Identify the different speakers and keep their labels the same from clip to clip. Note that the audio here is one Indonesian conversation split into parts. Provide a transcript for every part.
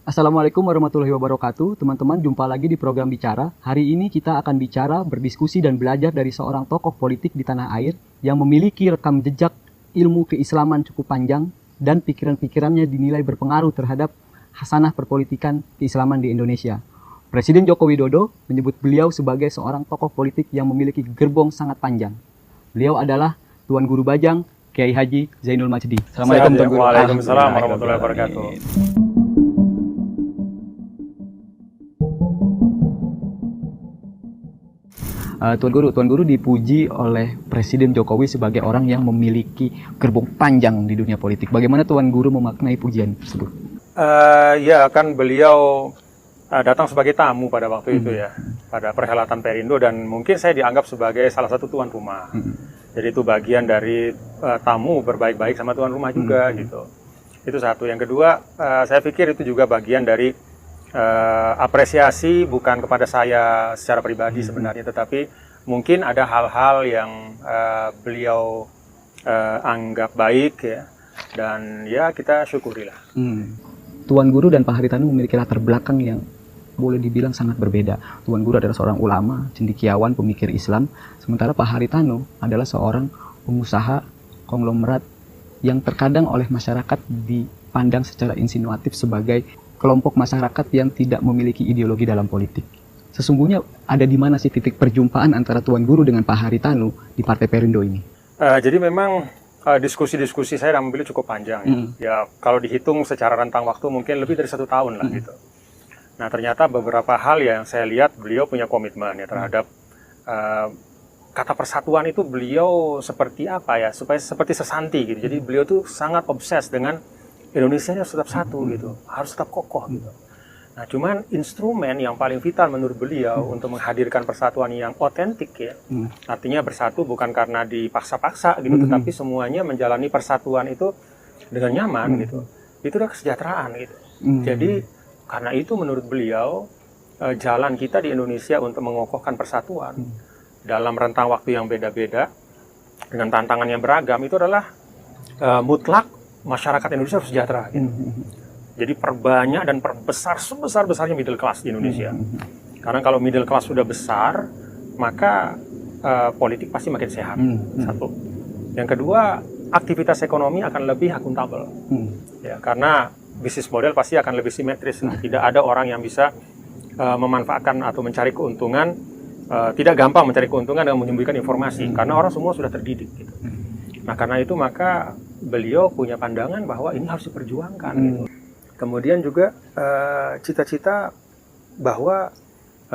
Speaker 1: Assalamualaikum warahmatullahi wabarakatuh. Teman-teman, jumpa lagi di program Bicara. Hari ini kita akan bicara, berdiskusi, dan belajar dari seorang tokoh politik di tanah air yang memiliki rekam jejak ilmu keislaman cukup panjang dan pikiran-pikirannya dinilai berpengaruh terhadap hasanah perpolitikan keislaman di Indonesia. Presiden Joko Widodo menyebut beliau sebagai seorang tokoh politik yang memiliki gerbong sangat panjang. Beliau adalah Tuan Guru Bajang, Kiai Haji Zainul Majdi.
Speaker 2: Assalamualaikum Tuan Guru. Waalaikumsalam warahmatullahi wabarakatuh.
Speaker 1: Tuan Guru dipuji oleh Presiden Jokowi sebagai orang yang memiliki gerbong panjang di dunia politik. Bagaimana Tuan Guru memaknai pujian tersebut?
Speaker 2: Ya, kan beliau datang sebagai tamu pada waktu itu ya, pada perhelatan Perindo, dan mungkin saya dianggap sebagai salah satu tuan rumah. Jadi itu bagian dari tamu berbaik-baik sama tuan rumah juga gitu. Itu satu. Yang kedua, saya pikir itu juga bagian dari apresiasi bukan kepada saya secara pribadi sebenarnya, tetapi mungkin ada hal-hal yang beliau anggap baik ya, dan ya kita syukurilah.
Speaker 1: Tuan Guru dan Pak Haritanu memiliki latar belakang yang boleh dibilang sangat berbeda. Tuan Guru adalah seorang ulama, cendekiawan, pemikir Islam, sementara Pak Haritanu adalah seorang pengusaha konglomerat yang terkadang oleh masyarakat dipandang secara insinuatif sebagai kelompok masyarakat yang tidak memiliki ideologi dalam politik. Sesungguhnya ada di mana sih titik perjumpaan antara Tuan Guru dengan Pak Haritanu di Partai Perindo ini?
Speaker 2: Jadi memang diskusi-diskusi saya dan beliau cukup panjang ya. Ya kalau dihitung secara rentang waktu mungkin lebih dari 1 tahun lah gitu. Nah ternyata beberapa hal yang saya lihat beliau punya komitmen ya terhadap kata persatuan itu beliau seperti apa ya, supaya seperti sesanti gitu. Jadi beliau tuh sangat obses dengan Indonesia harus tetap satu gitu, harus tetap kokoh gitu. Nah cuman instrumen yang paling vital menurut beliau untuk menghadirkan persatuan yang otentik ya, artinya bersatu bukan karena dipaksa-paksa gitu, tetapi semuanya menjalani persatuan itu dengan nyaman gitu. Itu udah kesejahteraan gitu. Jadi karena itu menurut beliau jalan kita di Indonesia untuk mengokohkan persatuan dalam rentang waktu yang beda-beda dengan tantangan yang beragam itu adalah mutlak masyarakat Indonesia harus sejahtera gitu. Jadi perbanyak dan perbesar sebesar-besarnya middle class di Indonesia. Karena kalau middle class sudah besar, maka politik pasti makin sehat. Satu. Yang kedua, aktivitas ekonomi akan lebih akuntabel. Ya, karena bisnis model pasti akan lebih simetris. Tidak ada orang yang bisa memanfaatkan atau mencari keuntungan, tidak gampang mencari keuntungan dengan menyembunyikan informasi. Karena orang semua sudah terdidik. Gitu. Nah karena itu maka beliau punya pandangan bahwa ini harus diperjuangkan. Gitu. Kemudian juga cita-cita bahwa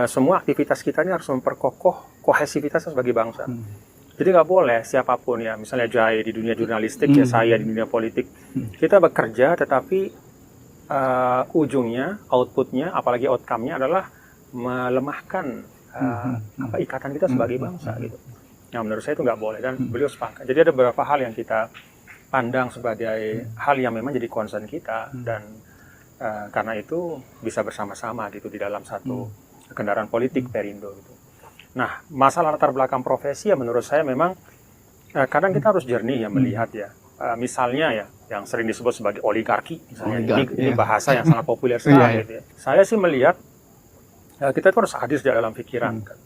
Speaker 2: semua aktivitas kita ini harus memperkokoh kohesivitas sebagai bangsa. Jadi nggak boleh siapapun ya, misalnya Jai di dunia jurnalistik, ya saya di dunia politik, kita bekerja tetapi ujungnya, outputnya, apalagi outcome-nya adalah melemahkan ikatan kita sebagai bangsa gitu. Nah menurut saya itu nggak boleh dan beliau sepakat. Jadi ada beberapa hal yang kita pandang sebagai hal yang memang jadi concern kita dan karena itu bisa bersama-sama gitu di dalam satu kendaraan politik Perindo gitu. Nah masalah latar belakang profesi ya menurut saya memang kadang kita harus jernih ya melihat ya. Misalnya ya yang sering disebut sebagai oligarki misalnya, ini bahasa yang sangat populer sekali gitu ya. Saya sih melihat kita itu harus hadir di dalam pikiran kan.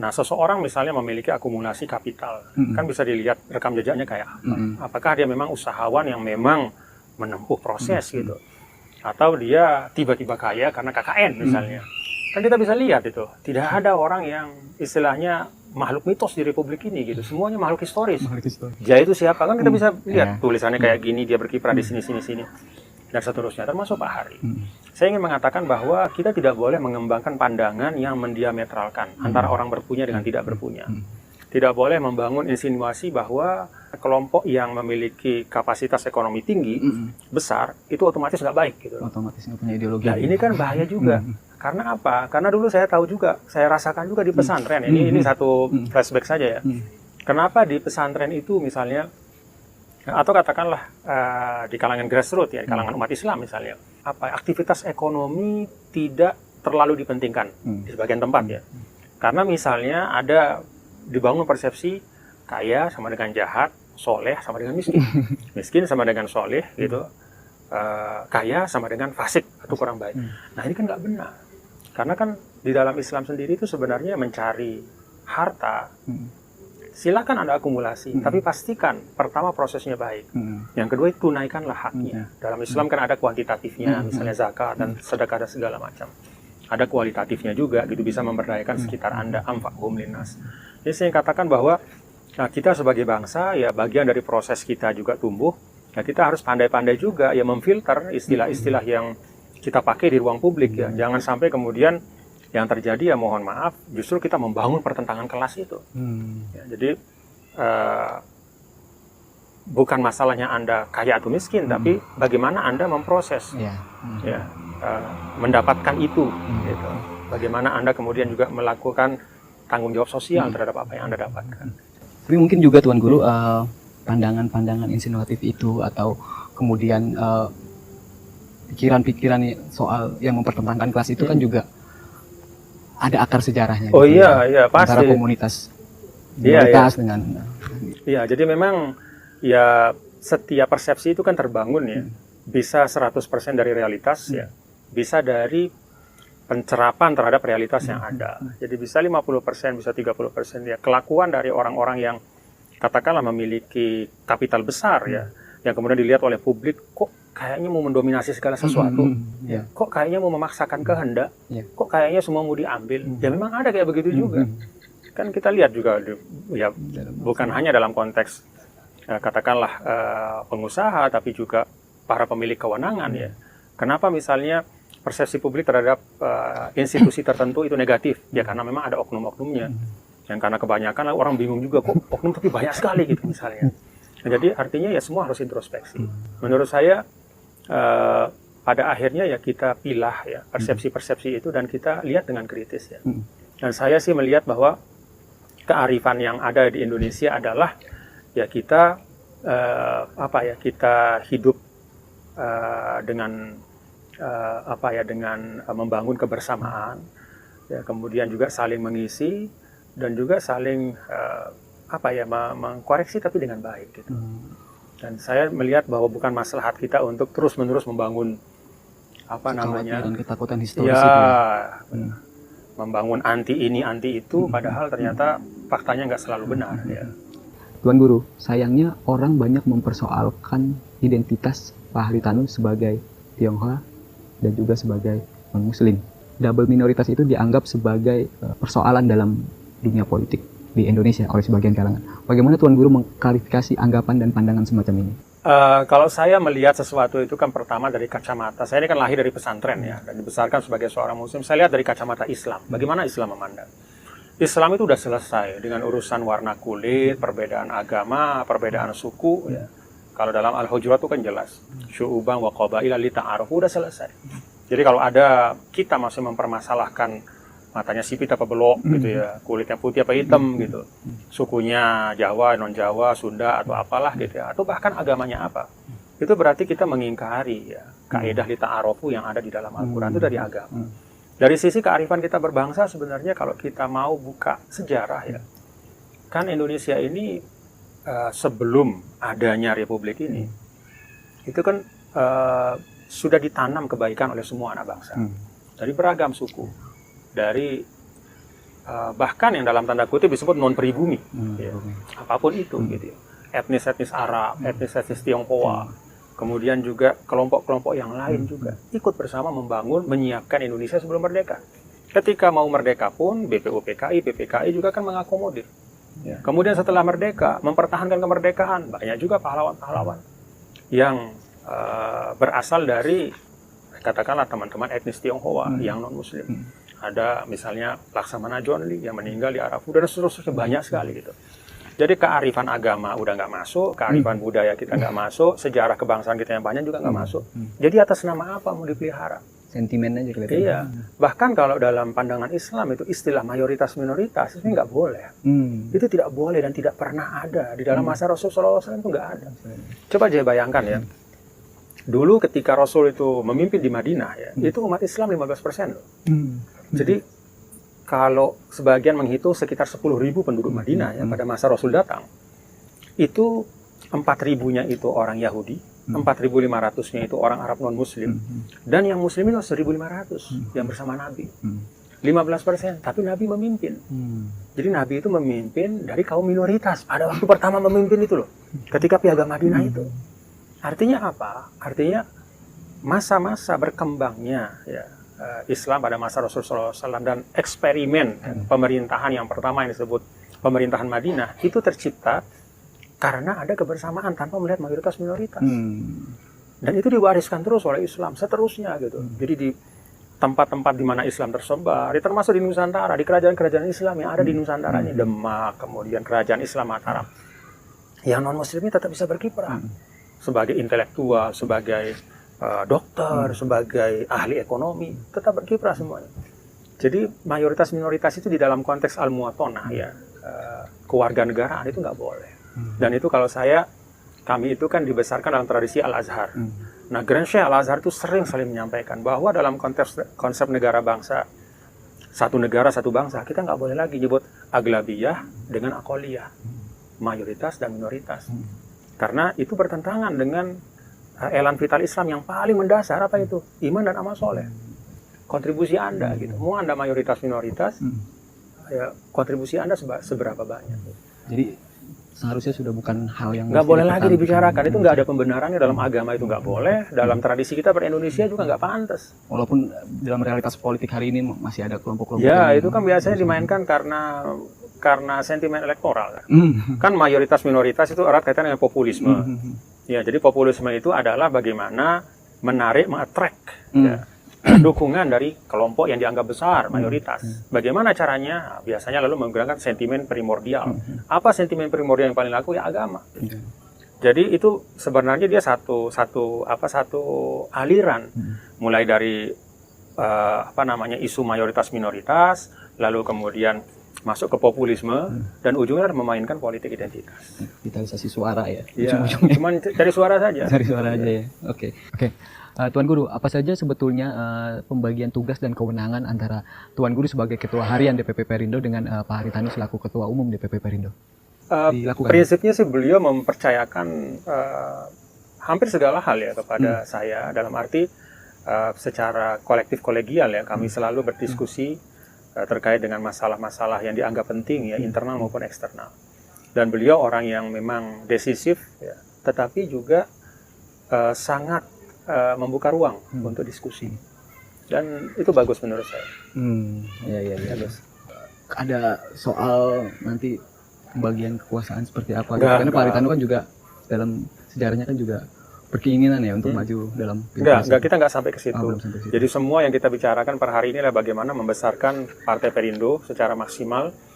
Speaker 2: Nah seseorang misalnya memiliki akumulasi kapital kan bisa dilihat rekam jejaknya kayak apa. Apakah dia memang usahawan yang memang menempuh proses gitu, atau dia tiba-tiba kaya karena KKN misalnya. Kan kita bisa lihat itu tidak ada orang yang istilahnya makhluk mitos di Republik ini gitu, semuanya makhluk historis. Dia itu siapa kan kita bisa lihat tulisannya kayak gini, dia berkiprah di sini dan seterusnya, termasuk Pak Hari. Saya ingin mengatakan bahwa kita tidak boleh mengembangkan pandangan yang mendiametralkan antara orang berpunya dengan tidak berpunya. Tidak boleh membangun insinuasi bahwa kelompok yang memiliki kapasitas ekonomi tinggi besar itu otomatis nggak baik gitu.
Speaker 1: Otomatis nggak punya ideologi.
Speaker 2: Nah ini kan bahaya juga. Karena apa? Karena dulu saya tahu juga, saya rasakan juga di pesantren. Ini satu flashback saja ya. Kenapa di pesantren itu misalnya, atau katakanlah di kalangan grassroots ya, di kalangan umat Islam misalnya, aktivitas ekonomi tidak terlalu dipentingkan di sebagian tempat ya. Karena misalnya ada dibangun persepsi kaya sama dengan jahat, soleh sama dengan miskin, miskin sama dengan soleh gitu. kaya sama dengan fasik atau kurang baik. Nah ini kan nggak benar. Karena kan di dalam Islam sendiri itu sebenarnya mencari harta, silakan Anda akumulasi, tapi pastikan pertama prosesnya baik. Yang kedua itu tunaikanlah haknya. Dalam Islam kan ada kuantitatifnya, misalnya zakat dan sedekah dan segala macam. Ada kualitatifnya juga, gitu bisa memberdayakan sekitar Anda, anfa'hum linnas. Jadi saya katakan bahwa kita sebagai bangsa ya bagian dari proses kita juga tumbuh. Ya kita harus pandai-pandai juga ya memfilter istilah-istilah yang kita pakai di ruang publik ya. Jangan sampai kemudian yang terjadi ya mohon maaf justru kita membangun pertentangan kelas itu. Ya, jadi bukan masalahnya Anda kaya atau miskin, tapi bagaimana Anda memproses ya mendapatkan itu. Gitu. Bagaimana Anda kemudian juga melakukan tanggung jawab sosial terhadap apa yang Anda dapatkan.
Speaker 1: Tapi mungkin juga Tuan Guru pandangan-pandangan insinuatif itu atau kemudian pikiran-pikiran soal yang mempertentangkan kelas itu kan juga ada akar sejarahnya.
Speaker 2: Oh
Speaker 1: gitu,
Speaker 2: iya pasti.
Speaker 1: Antara komunitas dengan.
Speaker 2: Iya, jadi memang ya setiap persepsi itu kan terbangun ya. Bisa 100% dari realitas ya. Bisa dari pencerapan terhadap realitas yang ada. Jadi bisa 50%, bisa 30% ya. Kelakuan dari orang-orang yang katakanlah memiliki kapital besar ya, yang kemudian dilihat oleh publik, kok kayaknya mau mendominasi segala sesuatu, kok kayaknya mau memaksakan kehendak, kok kayaknya semua mau diambil, ya memang ada kayak begitu juga. Kan kita lihat juga, ya bukan hanya dalam konteks katakanlah pengusaha, tapi juga para pemilik kewenangan ya. Kenapa misalnya persepsi publik terhadap institusi tertentu itu negatif? Ya karena memang ada oknum-oknumnya. Yang karena kebanyakan orang bingung juga, kok oknum tapi banyak sekali gitu misalnya. Nah, jadi artinya ya semua harus introspeksi. Menurut saya pada akhirnya ya kita pilah ya persepsi-persepsi itu dan kita lihat dengan kritis ya. Dan saya sih melihat bahwa kearifan yang ada di Indonesia adalah ya kita kita hidup dengan dengan membangun kebersamaan ya, kemudian juga saling mengisi dan juga saling mengkoreksi tapi dengan baik gitu. Dan saya melihat bahwa bukan maslahat kita untuk terus-menerus membangun
Speaker 1: dan ketakutan historis
Speaker 2: ya,
Speaker 1: itu ya.
Speaker 2: Membangun anti ini anti itu padahal ternyata faktanya nggak selalu benar ya.
Speaker 1: Tuan Guru, sayangnya orang banyak mempersoalkan identitas Pak Haritanu sebagai Tionghoa dan juga sebagai non-Muslim. Double minoritas itu dianggap sebagai persoalan dalam dunia politik di Indonesia oleh sebagian kalangan. Bagaimana Tuan Guru mengklarifikasi anggapan dan pandangan semacam ini?
Speaker 2: Kalau saya melihat sesuatu itu kan pertama dari kacamata. Saya ini kan lahir dari pesantren ya, dan dibesarkan sebagai seorang Muslim. Saya lihat dari kacamata Islam. Bagaimana Islam memandang? Islam itu sudah selesai dengan urusan warna kulit, perbedaan agama, perbedaan suku. Ya. Kalau dalam Al-Hujurat itu kan jelas. Syu'uban wa qabaila li ta'arufu, udah selesai. Jadi kalau ada kita masih mempermasalahkan matanya sipit apa belok gitu ya, kulitnya putih apa hitam gitu, sukunya Jawa, non Jawa, Sunda atau apalah gitu ya, atau bahkan agamanya apa, itu berarti kita mengingkari ya kaidah li ta'arufu yang ada di dalam Al-Quran itu dari agama. Dari sisi kearifan kita berbangsa sebenarnya kalau kita mau buka sejarah ya, kan Indonesia ini sebelum adanya republik ini itu kan sudah ditanam kebaikan oleh semua anak bangsa dari beragam suku. Dari bahkan yang dalam tanda kutip disebut non pribumi, ya. Apapun itu, gitu ya. Etnis-etnis Arab, etnis-etnis Tionghoa, kemudian juga kelompok-kelompok yang lain juga ikut bersama membangun, menyiapkan Indonesia sebelum merdeka. Ketika mau merdeka pun BPUPKI, PPKI juga kan mengakomodir. Ya. Kemudian setelah merdeka, mempertahankan kemerdekaan, banyak juga pahlawan-pahlawan yang berasal dari katakanlah teman-teman etnis Tionghoa yang non Muslim. Ada misalnya Laksamana Jonli yang meninggal di Arafu dan seterusnya banyak sekali gitu. Jadi kearifan agama udah nggak masuk, kearifan budaya kita nggak masuk, sejarah kebangsaan kita yang banyak juga nggak masuk. Jadi atas nama apa mau dipelihara?
Speaker 1: Sentimen aja kelihatan.
Speaker 2: Iya. Bahkan kalau dalam pandangan Islam itu istilah mayoritas minoritas itu nggak boleh. Itu tidak boleh dan tidak pernah ada di dalam masa Rasulullah SAW itu nggak ada. Coba aja bayangkan ya. Dulu ketika Rasul itu memimpin di Madinah ya, itu umat Islam 15% loh. Jadi kalau sebagian menghitung sekitar 10.000 penduduk Madinah ya pada masa Rasul datang, itu 4.000-nya itu orang Yahudi, 4.500-nya itu orang Arab non-Muslim. Dan yang Muslim itu 1.500 yang bersama Nabi. 15%, tapi Nabi memimpin. Jadi Nabi itu memimpin dari kaum minoritas pada waktu pertama memimpin itu loh. Ketika Piagam Madinah itu. Artinya apa? Artinya masa-masa berkembangnya ya, Islam pada masa Rasulullah SAW dan eksperimen pemerintahan yang pertama yang disebut pemerintahan Madinah itu tercipta karena ada kebersamaan tanpa melihat mayoritas minoritas. Dan itu diwariskan terus oleh Islam seterusnya gitu. Jadi di tempat-tempat di mana Islam tersebar, termasuk di Nusantara, di kerajaan-kerajaan Islam yang ada di Nusantara ini, Demak, kemudian kerajaan Islam Mataram, yang non-Muslim ini tetap bisa berkiprah sebagai intelektual, sebagai dokter, sebagai ahli ekonomi, tetap berkiprah semuanya. Jadi mayoritas minoritas itu di dalam konteks al-muwatonah ya, kewarganegaraan itu nggak boleh. Dan itu kalau kami itu kan dibesarkan dalam tradisi Al-Azhar. Nah, Grand Syekh Al-Azhar itu sering menyampaikan bahwa dalam konsep negara bangsa, satu negara satu bangsa, kita nggak boleh lagi nyebut aglabiyah dengan akoliyah, mayoritas dan minoritas. Karena itu bertentangan dengan elan vital Islam yang paling mendasar, apa itu? Iman dan amal soleh. Kontribusi Anda gitu. Mau Anda mayoritas minoritas, ya kontribusi Anda seberapa banyak.
Speaker 1: Jadi seharusnya sudah bukan hal yang
Speaker 2: nggak boleh lagi dibicarakan. Itu nggak ada pembenarannya dalam agama, itu nggak boleh. Dalam tradisi kita ber-Indonesia juga nggak pantas.
Speaker 1: Walaupun dalam realitas politik hari ini masih ada kelompok-kelompok.
Speaker 2: Ya, itu kan biasanya dimainkan karena sentimen elektoral. Kan mayoritas minoritas itu erat kaitan dengan populisme. Ya, jadi populisme itu adalah bagaimana menarik, mengattract dukungan dari kelompok yang dianggap besar, mayoritas. Bagaimana caranya? Biasanya lalu menggunakan sentimen primordial. Apa sentimen primordial yang paling laku? Ya agama. Jadi itu sebenarnya dia satu aliran, mulai dari isu mayoritas minoritas, lalu kemudian masuk ke populisme, dan ujungnya memainkan politik identitas.
Speaker 1: Vitalisasi suara ya.
Speaker 2: Cuman cari suara saja.
Speaker 1: Cari suara aja ya. Oke. Tuan Guru, apa saja sebetulnya pembagian tugas dan kewenangan antara Tuan Guru sebagai Ketua Harian DPP Perindo dengan Pak Haritanu selaku Ketua Umum DPP Perindo?
Speaker 2: Prinsipnya sih beliau mempercayakan hampir segala hal ya kepada saya, dalam arti secara kolektif kolegial ya, kami selalu berdiskusi terkait dengan masalah-masalah yang dianggap penting ya, internal maupun eksternal. Dan beliau orang yang memang decisif ya, tetapi juga sangat membuka ruang untuk diskusi, dan itu bagus menurut saya.
Speaker 1: Ya. Bagus. Ada soal nanti pembagian kekuasaan seperti apa? Karena Pak Haritanu kan juga dalam sejarahnya kan juga berkeinginan ya untuk maju dalam pilpres.
Speaker 2: Kita nggak sampai ke situ. Jadi semua yang kita bicarakan per hari ini adalah bagaimana membesarkan Partai Perindo secara maksimal.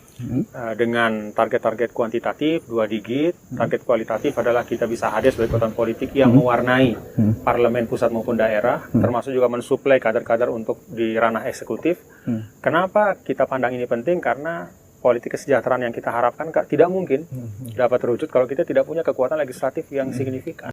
Speaker 2: Dengan target-target kuantitatif 2 digit, target kualitatif adalah kita bisa hadir sebagai kekuatan politik yang mewarnai parlemen pusat maupun daerah, termasuk juga mensuplai kader-kader untuk di ranah eksekutif. Kenapa kita pandang ini penting? Karena politik kesejahteraan yang kita harapkan tidak mungkin dapat terwujud kalau kita tidak punya kekuatan legislatif yang signifikan.